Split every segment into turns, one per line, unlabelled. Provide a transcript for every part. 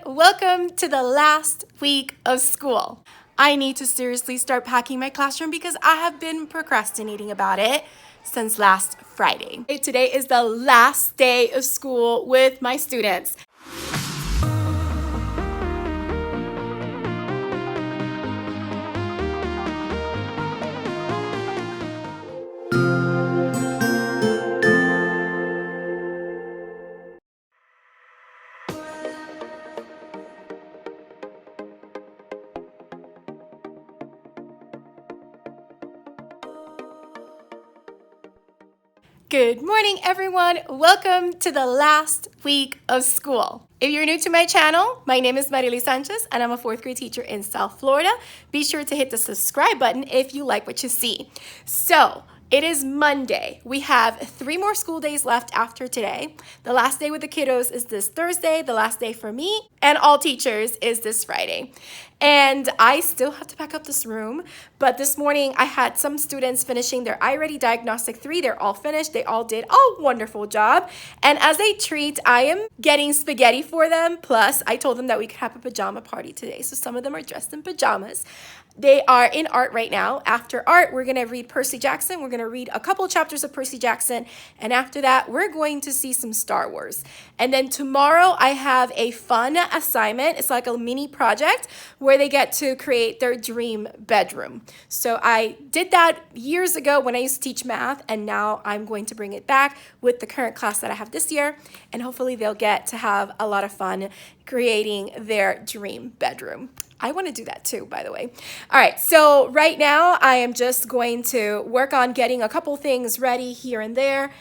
welcome to the last week of school. I need to seriously start packing my classroom because I have been procrastinating about it since last Friday. Today is the last day of school with my students. Good morning, everyone. Welcome to the last week of school. If you're new to my channel, my name is Marily Sanchez, and I'm a fourth grade teacher in South Florida. Be sure to hit the subscribe button if you like what you see. So, it is Monday. We have 3 more school days left after today. The last day with the kiddos is this Thursday. The last day for me and all teachers is this Friday. And I still have to pack up this room. But this morning I had some students finishing their iReady Diagnostic 3. They're all finished. They all did a wonderful job. And as a treat, I am getting spaghetti for them. Plus, I told them that we could have a pajama party today. So some of them are dressed in pajamas. They are in art right now. After art, we're going to read Percy Jackson. We're going to read a couple chapters of Percy Jackson. And after that, we're going to see some Star Wars. And then tomorrow, I have a fun assignment. It's like a mini project where they get to create their dream bedroom. So I did that years ago when I used to teach math. And now I'm going to bring it back with the current class that I have this year. And hopefully they'll get to have a lot of fun creating their dream bedroom. I want to do that too, by the way. All right, so right now I am just going to work on getting a couple things ready here and there.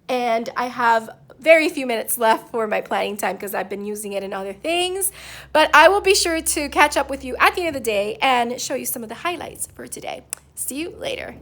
And I have very few minutes left for my planning time because I've been using it in other things. But I will be sure to catch up with you at the end of the day and show you some of the highlights for today. See you later.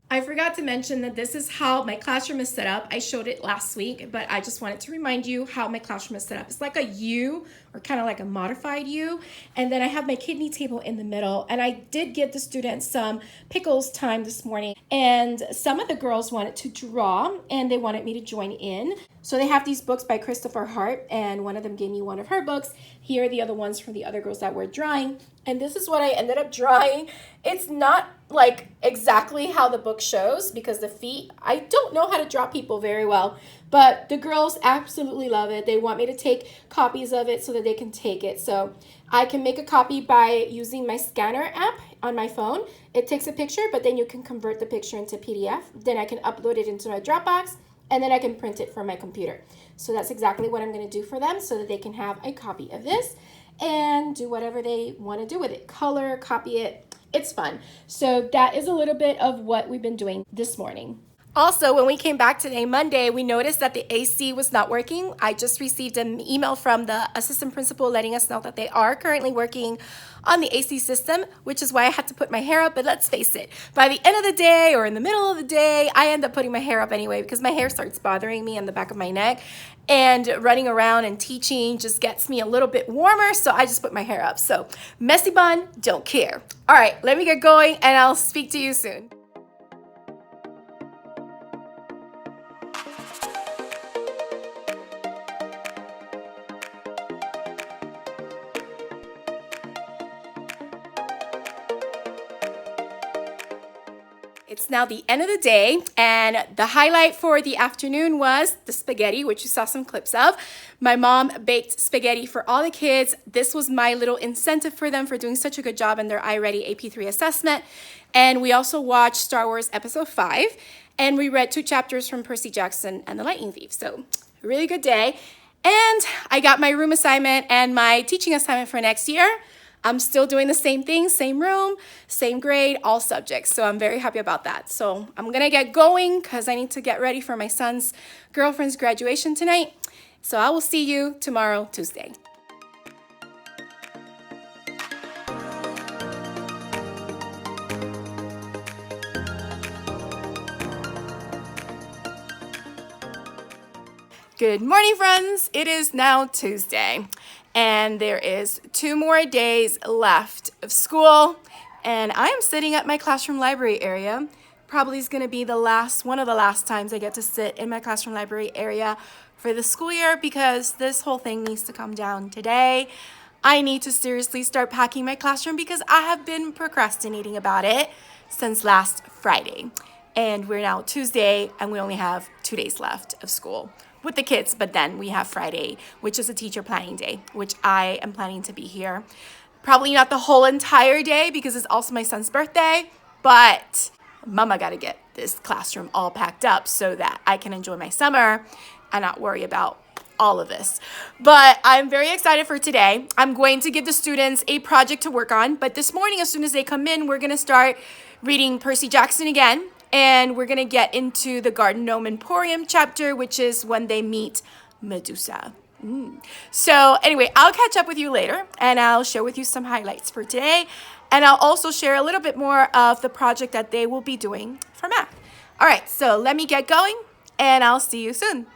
I forgot to mention that this is how my classroom is set up. I showed it last week, but I just wanted to remind you how my classroom is set up. It's like a U, or kind of like a modified U. And then I have my kidney table in the middle. And I did give the students some pickles time this morning. And some of the girls wanted to draw, and they wanted me to join in. So they have these books by Christopher Hart, and one of them gave me one of her books. Here are the other ones from the other girls that were drawing. And this is what I ended up drawing. It's not like exactly how the book shows because the feet, I don't know how to draw people very well, but the girls absolutely love it. They want me to take copies of it so that they can take it. So I can make a copy by using my scanner app on my phone. It takes a picture, but then you can convert the picture into PDF. Then I can upload it into my Dropbox, and then I can print it from my computer. So that's exactly what I'm going to do for them so that they can have a copy of this and do whatever they want to do with it. Color, copy it. It's fun. So that is a little bit of what we've been doing this morning. Also, when we came back today, Monday, we noticed that the AC was not working. I just received an email from the assistant principal letting us know that they are currently working on the AC system, which is why I had to put my hair up. But let's face it, by the end of the day or in the middle of the day, I end up putting my hair up anyway because my hair starts bothering me on the back of my neck. And running around and teaching just gets me a little bit warmer, so I just put my hair up. So messy bun, don't care. All right, let me get going and I'll speak to you soon. It's now the end of the day, and the highlight for the afternoon was the spaghetti, which you saw some clips of. My mom baked spaghetti for all the kids. This was my little incentive for them for doing such a good job in their iReady AP3 assessment. And we also watched Star Wars Episode 5, and we read 2 chapters from Percy Jackson and the Lightning Thief. So, a really good day. And I got my room assignment and my teaching assignment for next year. I'm still doing the same thing, same room, same grade, all subjects. So I'm very happy about that. So I'm going to get going because I need to get ready for my son's girlfriend's graduation tonight. So I will see you tomorrow, Tuesday. Good morning, friends. It is now Tuesday. And there is 2 more days left of school, and I am sitting at my classroom library area. Probably is going to be one of the last times I get to sit in my classroom library area for the school year because this whole thing needs to come down today. I need to seriously start packing my classroom because I have been procrastinating about it since last Friday. And we're now Tuesday and we only have 2 days left of school with the kids. But then we have Friday, which is a teacher planning day, which I am planning to be here. Probably not the whole entire day because it's also my son's birthday, but mama got to get this classroom all packed up so that I can enjoy my summer and not worry about all of this. But I'm very excited for today. I'm going to give the students a project to work on, but this morning, as soon as they come in, we're going to start reading Percy Jackson again, and we're going to get into the Garden Gnome Emporium chapter, which is when they meet Medusa. So anyway, I'll catch up with you later, and I'll share with you some highlights for today, and I'll also share a little bit more of the project that they will be doing for math. All right, so let me get going, and I'll see you soon.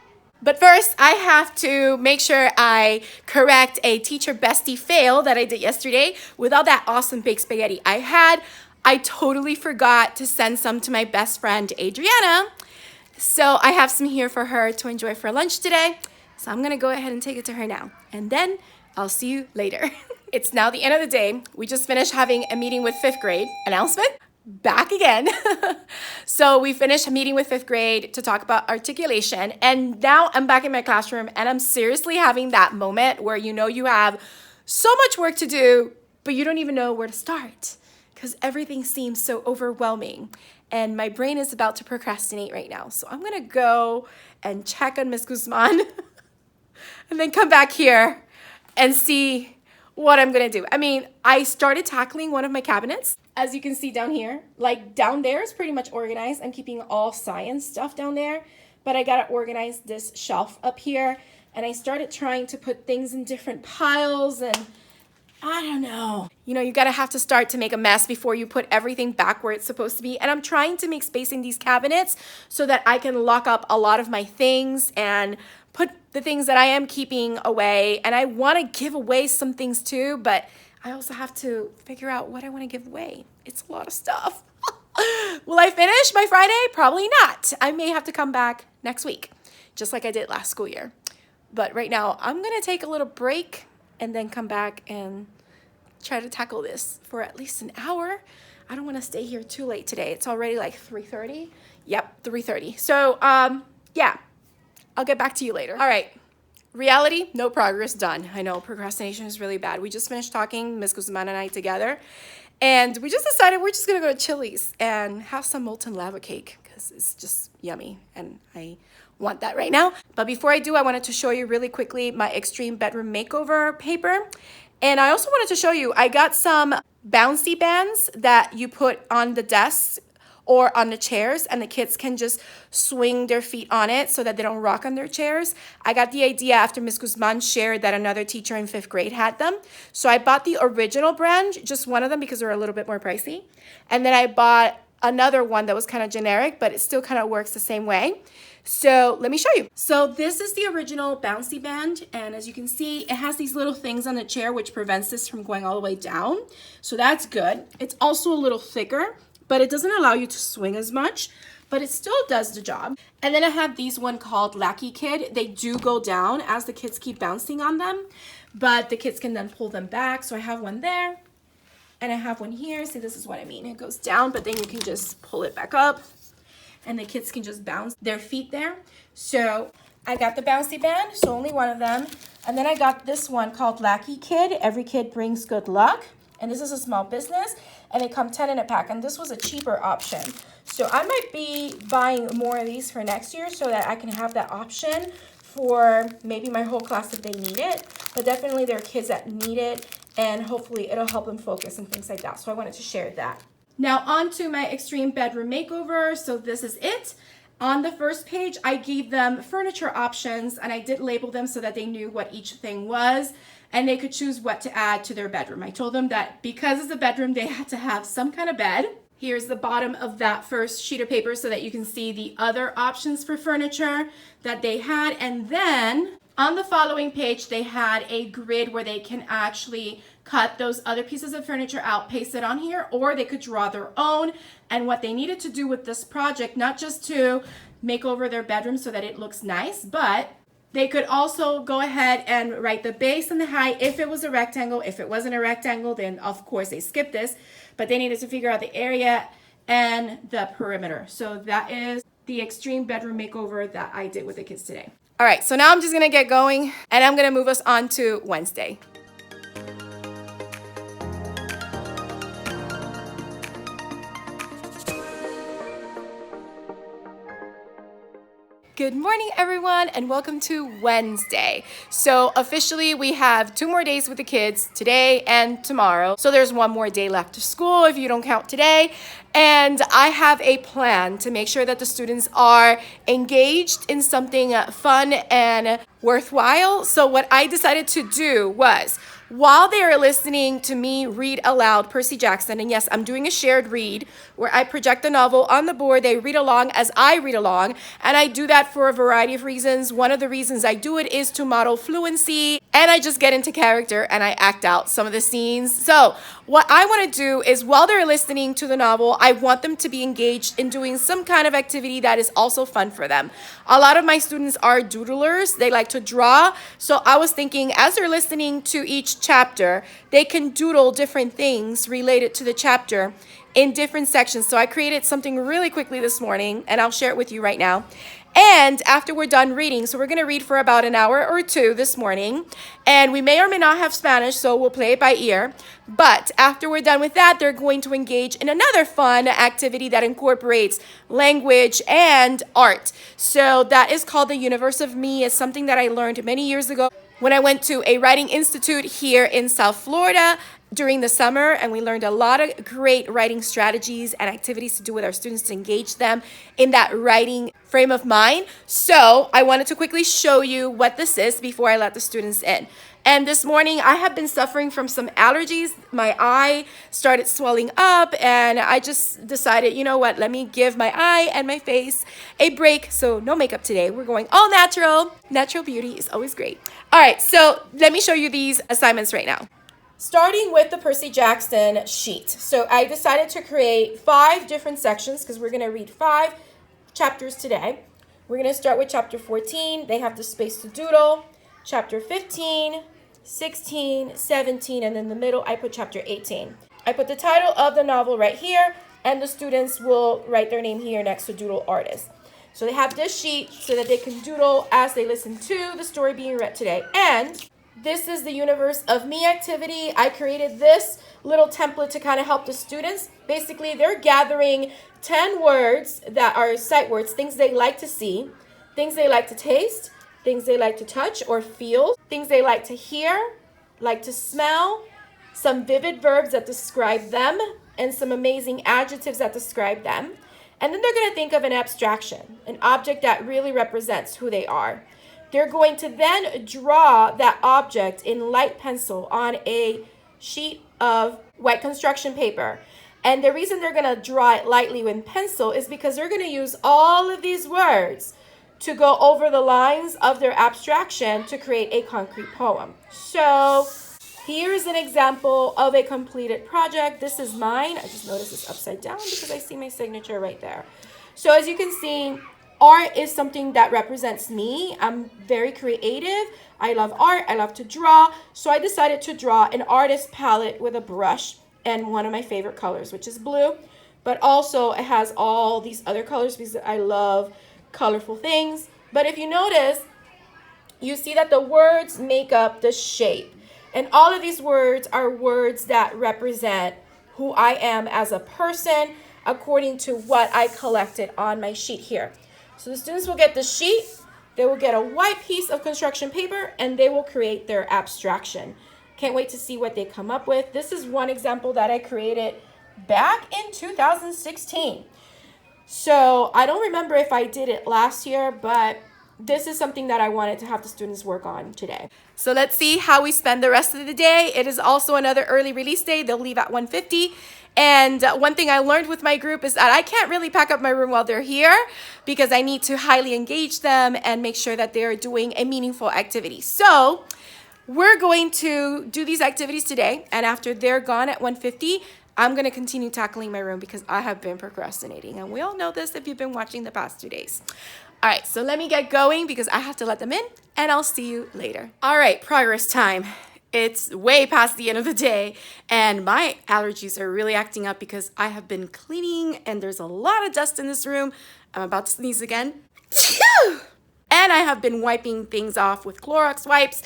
But first, I have to make sure I correct a teacher bestie fail that I did yesterday with all that awesome baked spaghetti I had. I totally forgot to send some to my best friend, Adriana. So I have some here for her to enjoy for lunch today. So I'm gonna go ahead and take it to her now. And then I'll see you later. It's now the end of the day. We just finished having a meeting with 5th grade. Announcement? Back again. So we finished a meeting with 5th grade to talk about articulation, and now I'm back in my classroom and I'm seriously having that moment where you know you have so much work to do, but you don't even know where to start because everything seems so overwhelming and my brain is about to procrastinate right now. So I'm gonna go and check on Miss Guzman and then come back here and see what I'm gonna do. I mean, I started tackling one of my cabinets. As you can see down here, like down there is pretty much organized. I'm keeping all science stuff down there, but I gotta organize this shelf up here. And I started trying to put things in different piles and I don't know. You know, you gotta have to start to make a mess before you put everything back where it's supposed to be. And I'm trying to make space in these cabinets so that I can lock up a lot of my things and put the things that I am keeping away. And I wanna give away some things too, but I also have to figure out what I want to give away. It's a lot of stuff. Will I finish by Friday? Probably not. I may have to come back next week, just like I did last school year. But right now, I'm going to take a little break and then come back and try to tackle this for at least an hour. I don't want to stay here too late today. It's already like 3:30. Yep, 3:30. So, yeah, I'll get back to you later. All right. Reality, no progress, done. I know procrastination is really bad. We just finished talking, Miss Guzman and I together, and we just decided we're just gonna go to Chili's and have some molten lava cake because it's just yummy and I want that right now. But before I do, I wanted to show you really quickly my extreme bedroom makeover paper. And I also wanted to show you, I got some bouncy bands that you put on the desks or on the chairs, and the kids can just swing their feet on it so that they don't rock on their chairs. I got the idea after Ms. Guzman shared that another teacher in 5th grade had them. So I bought the original brand, just one of them because they're a little bit more pricey. And then I bought another one that was kind of generic, but it still kind of works the same way. So let me show you. So this is the original bouncy band. And as you can see, it has these little things on the chair, which prevents this from going all the way down. So that's good. It's also a little thicker, but it doesn't allow you to swing as much, but it still does the job. And then I have these one called Lackey Kid. They do go down as the kids keep bouncing on them, but the kids can then pull them back. So I have one there and I have one here. See, this is what I mean. It goes down, but then you can just pull it back up and the kids can just bounce their feet there. So I got the bouncy band, so only one of them. And then I got this one called Lackey Kid. Every kid brings good luck. And this is a small business, and they come 10 in a pack, and this was a cheaper option. So I might be buying more of these for next year so that I can have that option for maybe my whole class if they need it, but definitely there are kids that need it, and hopefully it'll help them focus and things like that. So I wanted to share that. Now on to my extreme bedroom makeover. So this is it. On the first page, I gave them furniture options, and I did label them so that they knew what each thing was, and they could choose what to add to their bedroom. I told them that because it's a bedroom, they had to have some kind of bed. Here's the bottom of that first sheet of paper so that you can see the other options for furniture that they had. And then on the following page, they had a grid where they can actually cut those other pieces of furniture out, paste it on here, or they could draw their own. And what they needed to do with this project, not just to make over their bedroom so that it looks nice, but They could also go ahead and write the base and the height if it was a rectangle. If it wasn't a rectangle, then of course they skipped this, but they needed to figure out the area and the perimeter. So that is the extreme bedroom makeover that I did with the kids today. All right, so now I'm just gonna get going and I'm gonna move us on to Wednesday. Good morning, everyone, and welcome to Wednesday. So officially, we have 2 more days with the kids, today and tomorrow. So there's 1 more day left of school if you don't count today. And I have a plan to make sure that the students are engaged in something fun and worthwhile. So what I decided to do was, while they are listening to me read aloud Percy Jackson, and yes, I'm doing a shared read where I project the novel on the board, they read along as I read along, and I do that for a variety of reasons. One of the reasons I do it is to model fluency, and I just get into character and I act out some of the scenes. So what I want to do is, while they're listening to the novel, I want them to be engaged in doing some kind of activity that is also fun for them. A lot of my students are doodlers. They like to draw. So I was thinking, as they're listening to each chapter, they can doodle different things related to the chapter in different sections. So I created something really quickly this morning, and I'll share it with you right now. And after we're done reading, so we're going to read for about an hour or 2 this morning, and we may or may not have Spanish, so we'll play it by ear. But after we're done with that, they're going to engage in another fun activity that incorporates language and art. So that is called The Universe of Me. It's something that I learned many years ago when I went to a writing institute here in South Florida during the summer, and we learned a lot of great writing strategies and activities to do with our students to engage them in that writing frame of mind. So I wanted to quickly show you what this is before I let the students in. And this morning, I have been suffering from some allergies. My eye started swelling up, and I just decided, you know what, let me give my eye and my face a break. So no makeup today. We're going all natural. Natural beauty is always great. All right, so let me show you these assignments right now. Starting with the Percy Jackson sheet. So I decided to create 5 different sections because we're going to read 5 chapters today. We're going to start with chapter 14. They have the space to doodle. Chapter 15, 16, 17, and in the middle I put chapter 18. I put the title of the novel right here, and the students will write their name here next to doodle artist. So they have this sheet so that they can doodle as they listen to the story being read today. And this is the Universe of Me activity. I created this little template to kind of help the students. Basically, they're gathering 10 words that are sight words, things they like to see, things they like to taste, things they like to touch or feel, things they like to hear, like to smell, some vivid verbs that describe them, and some amazing adjectives that describe them. And then they're going to think of an abstraction, an object that really represents who they are. They're going to then draw that object in light pencil on a sheet of white construction paper. And the reason they're going to draw it lightly with pencil is because they're going to use all of these words to go over the lines of their abstraction to create a concrete poem. So here's an example of a completed project. This is mine. I just noticed it's upside down because I see my signature right there. So as you can see, art is something that represents me. I'm very creative. I love art. I love to draw. So I decided to draw an artist palette with a brush and one of my favorite colors, which is blue. But also it has all these other colors because I love colorful things. But if you notice, you see that the words make up the shape. And all of these words are words that represent who I am as a person according to what I collected on my sheet here. So the students will get the sheet, they will get a white piece of construction paper, and they will create their abstraction. Can't wait to see what they come up with. This is one example that I created back in 2016. So I don't remember if I did it last year, but this is something that I wanted to have the students work on today. So let's see how we spend the rest of the day. It is also another early release day. They'll leave at 1:50. And one thing I learned with my group is that I can't really pack up my room while they're here because I need to highly engage them and make sure that they're doing a meaningful activity. So we're going to do these activities today, and after they're gone at 1:50, I'm going to continue tackling my room because I have been procrastinating. And we all know this if you've been watching the past 2 days. All right, so let me get going because I have to let them in, and I'll see you later. All right, progress time. It's way past the end of the day, and my allergies are really acting up because I have been cleaning, and there's a lot of dust in this room. I'm about to sneeze again. And I have been wiping things off with Clorox wipes.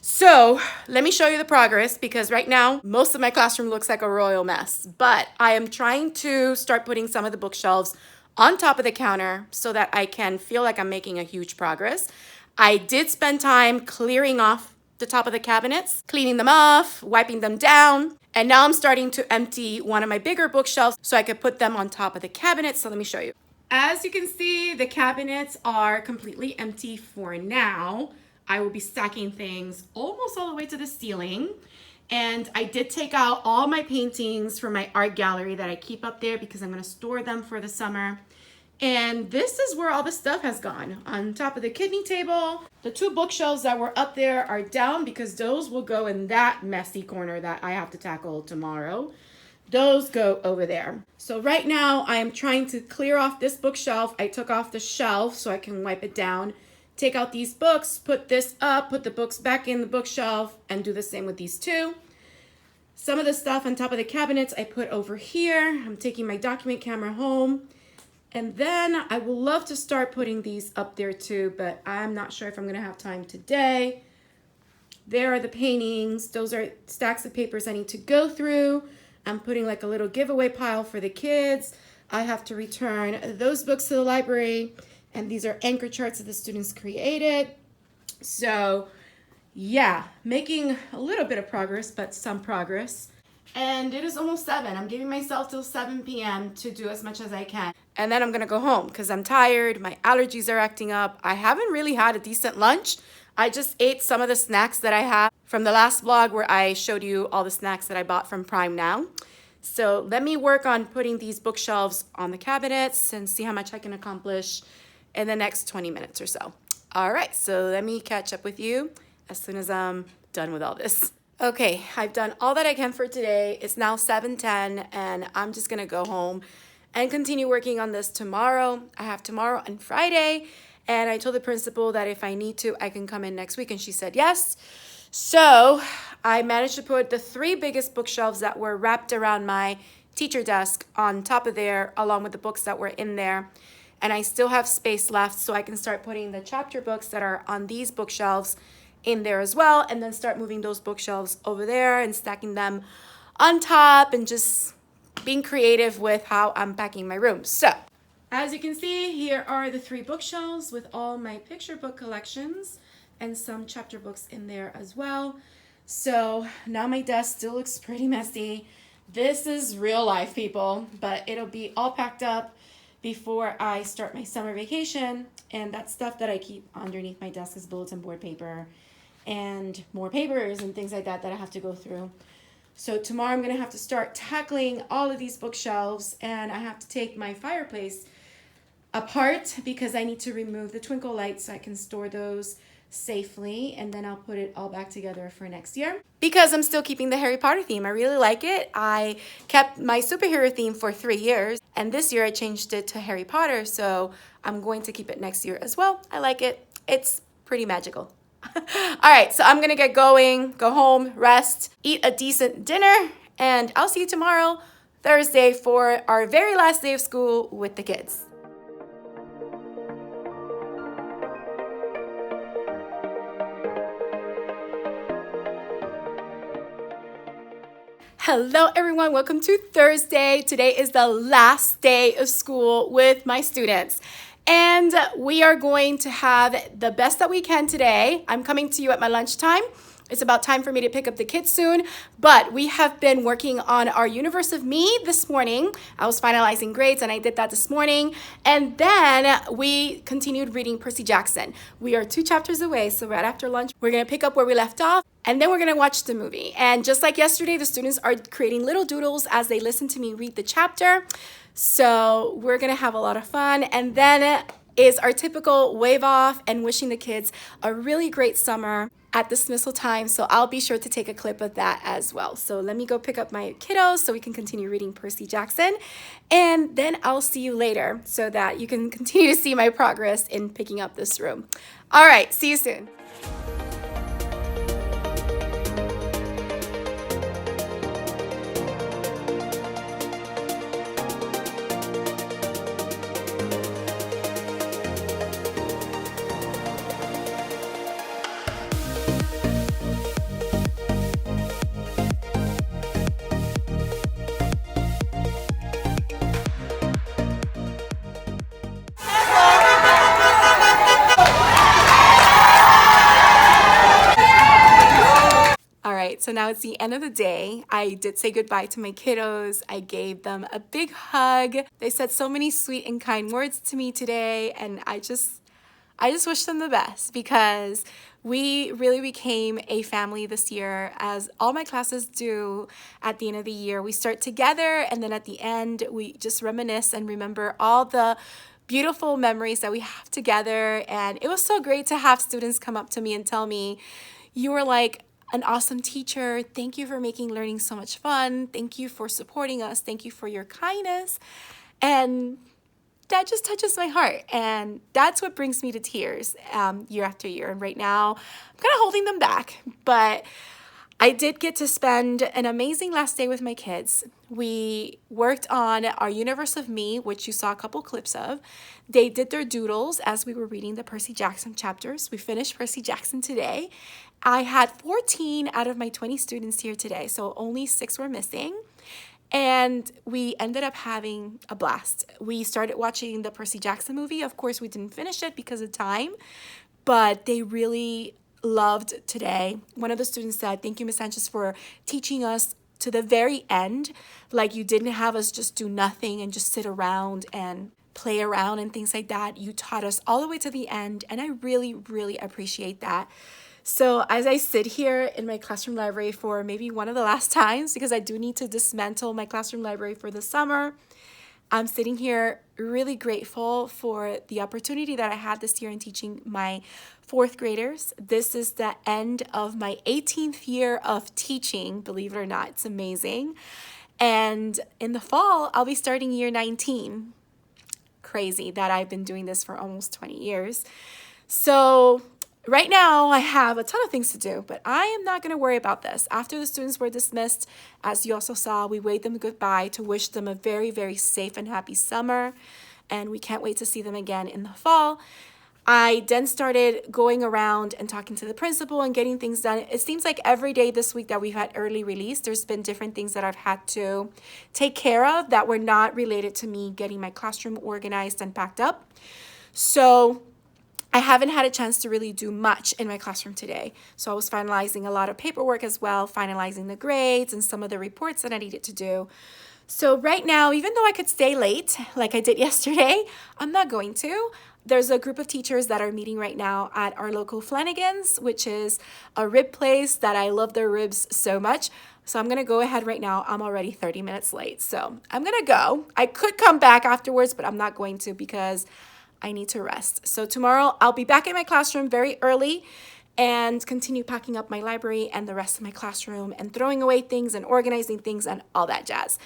So let me show you the progress because right now, most of my classroom looks like a royal mess. But I am trying to start putting some of the bookshelves on top of the counter so that I can feel like I'm making a huge progress. I did spend time clearing off the top of the cabinets, cleaning them off, wiping them down. And now I'm starting to empty one of my bigger bookshelves so I could put them on top of the cabinets. So let me show you. As you can see, the cabinets are completely empty for now. I will be stacking things almost all the way to the ceiling. And I did take out all my paintings from my art gallery that I keep up there because I'm going to store them for the summer. And this is where all the stuff has gone. On top of the kidney table, the two bookshelves that were up there are down because those will go in that messy corner that I have to tackle tomorrow. Those go over there. So right now I am trying to clear off this bookshelf. I took off the shelf so I can wipe it down. Take out these books, put this up, put the books back in the bookshelf, and do the same with these two. Some of the stuff on top of the cabinets I put over here. I'm taking my document camera home. And then I would love to start putting these up there too, but I'm not sure if I'm gonna have time today. There are the paintings. Those are stacks of papers I need to go through. I'm putting like a little giveaway pile for the kids. I have to return those books to the library. And these are anchor charts that the students created. So yeah, making a little bit of progress, but some progress. And it is almost 7. I'm giving myself till 7 p.m. to do as much as I can. And then I'm gonna go home because I'm tired, my allergies are acting up. I haven't really had a decent lunch. I just ate some of the snacks that I had from the last vlog where I showed you all the snacks that I bought from Prime Now. So let me work on putting these bookshelves on the cabinets and see how much I can accomplish in the next 20 minutes or so. All right, so let me catch up with you as soon as I'm done with all this. Okay, I've done all that I can for today. It's now 7:10 and I'm just gonna go home and continue working on this tomorrow. I have tomorrow and Friday, and I told the principal that if I need to, I can come in next week, and she said yes. So I managed to put the 3 biggest bookshelves that were wrapped around my teacher desk on top of there, along with the books that were in there. And I still have space left so I can start putting the chapter books that are on these bookshelves in there as well, and then start moving those bookshelves over there and stacking them on top and just being creative with how I'm packing my room. So as you can see, here are the 3 bookshelves with all my picture book collections and some chapter books in there as well. So now my desk still looks pretty messy. This is real life, people, but it'll be all packed up before I start my summer vacation. And that stuff that I keep underneath my desk is bulletin board paper and more papers and things like that that I have to go through. So tomorrow I'm gonna have to start tackling all of these bookshelves, and I have to take my fireplace apart because I need to remove the twinkle lights so I can store those safely, and then I'll put it all back together for next year. Because I'm still keeping the Harry Potter theme. I really like it. I kept my superhero theme for 3 years, and this year I changed it to Harry Potter, so I'm going to keep it next year as well. I like it. It's pretty magical. All right, so I'm gonna get going, go home, rest, eat a decent dinner, and I'll see you tomorrow, Thursday, for our very last day of school with the kids. Hello everyone, welcome to Thursday. Today is the last day of school with my students. And we are going to have the best that we can today. I'm coming to you at my lunchtime. It's about time for me to pick up the kids soon, but we have been working on our Universe of Me this morning. I was finalizing grades and I did that this morning. And then we continued reading Percy Jackson. We are 2 chapters away, so right after lunch, we're gonna pick up where we left off, and then we're gonna watch the movie. And just like yesterday, the students are creating little doodles as they listen to me read the chapter. So we're gonna have a lot of fun. And then is our typical wave off and wishing the kids a really great summer. at dismissal time. So I'll be sure to take a clip of that as well. So let me go pick up my kiddos so we can continue reading Percy Jackson. And then I'll see you later so that you can continue to see my progress in picking up this room. All right, see you soon. All right, so now it's the end of the day. I did say goodbye to my kiddos. I gave them a big hug. They said so many sweet and kind words to me today, and I just wish them the best because we really became a family this year, as all my classes do at the end of the year. We start together, and then at the end, we just reminisce and remember all the beautiful memories that we have together. And it was so great to have students come up to me and tell me, you were like an awesome teacher. Thank you for making learning so much fun. Thank you for supporting us. Thank you for your kindness. And that just touches my heart, and that's what brings me to tears year after year. And right now, I'm kind of holding them back, but I did get to spend an amazing last day with my kids. We worked on our Universe of Me, which you saw a couple clips of. They did their doodles as we were reading the Percy Jackson chapters. We finished Percy Jackson today. I had 14 out of my 20 students here today, so only 6 were missing. And we ended up having a blast. We started watching the Percy Jackson movie. Of course, we didn't finish it because of time, but they really loved today. One of the students said, "Thank you, Ms. Sanchez, for teaching us to the very end. Like, you didn't have us just do nothing and just sit around and play around and things like that. You taught us all the way to the end." And I really, really appreciate that. So as I sit here in my classroom library for maybe one of the last times, because I do need to dismantle my classroom library for the summer, I'm sitting here really grateful for the opportunity that I had this year in teaching my 4th graders. This is the end of my 18th year of teaching, believe it or not. It's amazing. And in the fall, I'll be starting year 19. Crazy that I've been doing this for almost 20 years. So right now, I have a ton of things to do, but I am not going to worry about this. After the students were dismissed, as you also saw, we waved them goodbye to wish them a very, very safe and happy summer, and we can't wait to see them again in the fall. I then started going around and talking to the principal and getting things done. It seems like every day this week that we've had early release, there's been different things that I've had to take care of that were not related to me getting my classroom organized and packed up. So I haven't had a chance to really do much in my classroom today. So I was finalizing a lot of paperwork as well, finalizing the grades and some of the reports that I needed to do. So right now, even though I could stay late like I did yesterday, I'm not going to. There's a group of teachers that are meeting right now at our local Flanagan's, which is a rib place that I love their ribs so much. So I'm going to go ahead right now. I'm already 30 minutes late. So I'm going to go. I could come back afterwards, but I'm not going to because I need to rest. So tomorrow I'll be back in my classroom very early and continue packing up my library and the rest of my classroom and throwing away things and organizing things and all that jazz.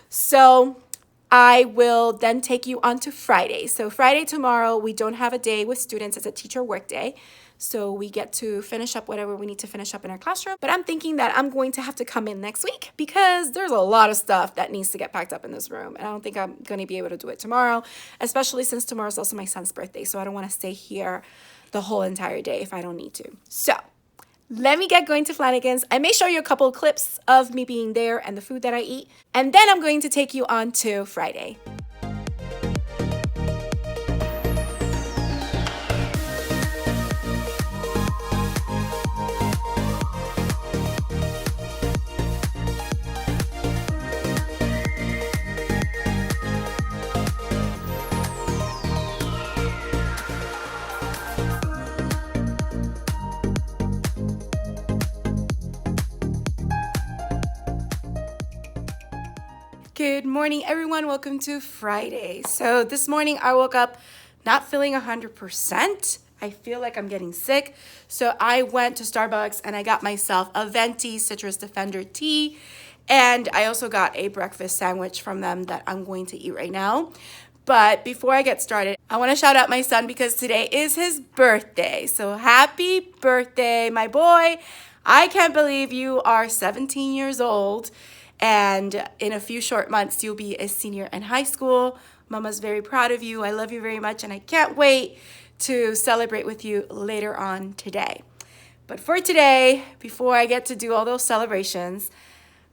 So I will then take you on to Friday. So Friday tomorrow, we don't have a day with students. It's a teacher work day. So we get to finish up whatever we need to finish up in our classroom. But I'm thinking that I'm going to have to come in next week because there's a lot of stuff that needs to get packed up in this room. And I don't think I'm going to be able to do it tomorrow, especially since tomorrow is also my son's birthday. So I don't want to stay here the whole entire day if I don't need to. So let me get going to Flanagan's. I may show you a couple of clips of me being there and the food that I eat. And then I'm going to take you on to Friday. Good morning, everyone. Welcome to Friday. So this morning I woke up not feeling 100%. I feel like I'm getting sick. So I went to Starbucks and I got myself a venti citrus defender tea. And I also got a breakfast sandwich from them that I'm going to eat right now. But before I get started, I want to shout out my son because today is his birthday. So happy birthday, my boy. I can't believe you are 17 years old. And in a few short months, you'll be a senior in high school. Mama's very proud of you. I love you very much. And I can't wait to celebrate with you later on today. But for today, before I get to do all those celebrations,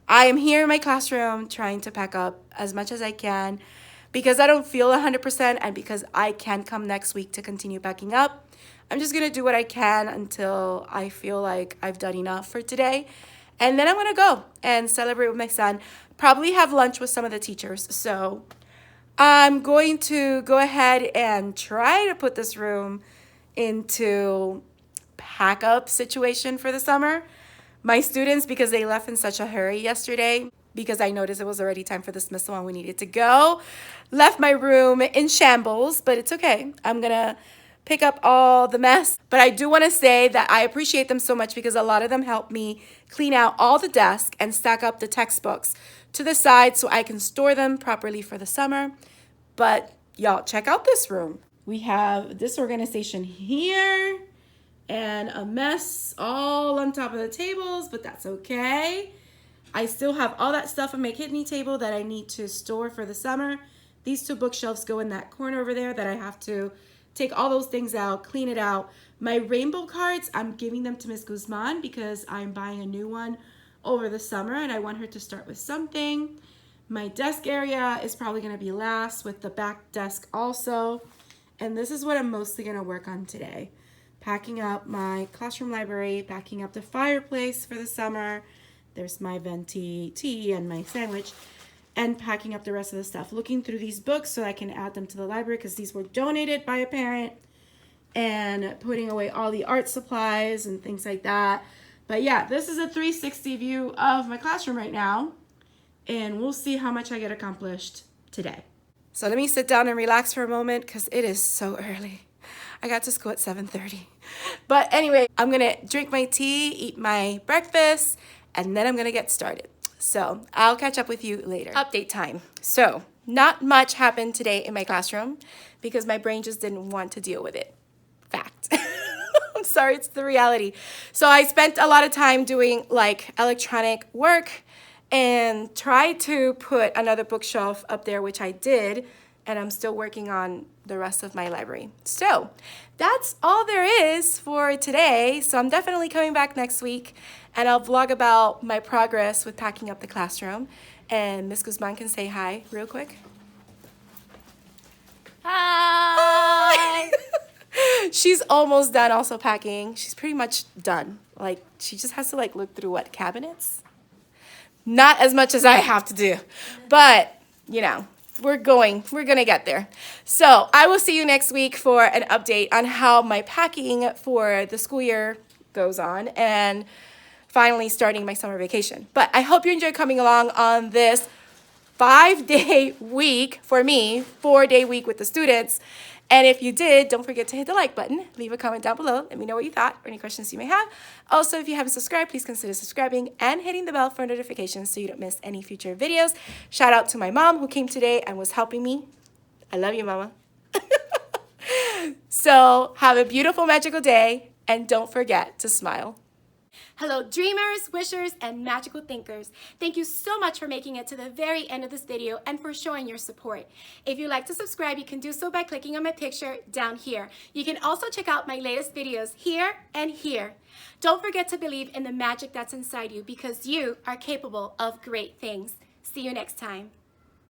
I am here in my classroom trying to pack up as much as I can because I don't feel 100% and because I can come next week to continue packing up. I'm just going to do what I can until I feel like I've done enough for today. And then I'm going to go and celebrate with my son, probably have lunch with some of the teachers. So I'm going to go ahead and try to put this room into pack up situation for the summer. My students, because they left in such a hurry yesterday, because I noticed it was already time for dismissal and we needed to go, left my room in shambles, but it's okay. I'm going to pick up all the mess. But I do want to say that I appreciate them so much because a lot of them helped me clean out all the desks and stack up the textbooks to the side so I can store them properly for the summer. But y'all, check out this room. We have this organization here and a mess all on top of the tables, but that's okay. I still have all that stuff on my kidney table that I need to store for the summer. These two bookshelves go in that corner over there that I have to take all those things out, clean it out. My rainbow cards, I'm giving them to Miss Guzman because I'm buying a new one over the summer and I want her to start with something. My desk area is probably going to be last with the back desk also. And this is what I'm mostly going to work on today. Packing up my classroom library, packing up the fireplace for the summer. There's my venti tea and my sandwich. And packing up the rest of the stuff. Looking through these books so I can add them to the library because these were donated by a parent. And putting away all the art supplies and things like that. But yeah, this is a 360 view of my classroom right now. And we'll see how much I get accomplished today. So let me sit down and relax for a moment because it is so early. I got to school at 7:30. But anyway, I'm going to drink my tea, eat my breakfast, and then I'm going to get started. So I'll catch up with you later. Update time. So not much happened today in my classroom because my brain just didn't want to deal with it. Fact. I'm sorry, it's the reality. So I spent a lot of time doing like electronic work and tried to put another bookshelf up there, which I did, and I'm still working on the rest of my library. So that's all there is for today. So I'm definitely coming back next week and I'll vlog about my progress with packing up the classroom. And Miss Guzman can say hi real quick. Hi! She's almost done also packing. She's pretty much done. Like she just has to like look through what cabinets? Not as much as I have to do, but you know, we're gonna get there. So I will see you next week for an update on how my packing for the school year goes on and finally starting my summer vacation. But I hope you enjoyed coming along on this 5-day week for me, 4-day week with the students. And if you did, don't forget to hit the like button. Leave a comment down below. Let me know what you thought or any questions you may have. Also, if you haven't subscribed, please consider subscribing and hitting the bell for notifications so you don't miss any future videos. Shout out to my mom who came today and was helping me. I love you, Mama. So have a beautiful, magical day. And don't forget to smile. Hello dreamers, wishers, and magical thinkers. Thank you so much for making it to the very end of this video and for showing your support. If you'd like to subscribe, you can do so by clicking on my picture down here. You can also check out my latest videos here and here. Don't forget to believe in the magic that's inside you because you are capable of great things. See you next time.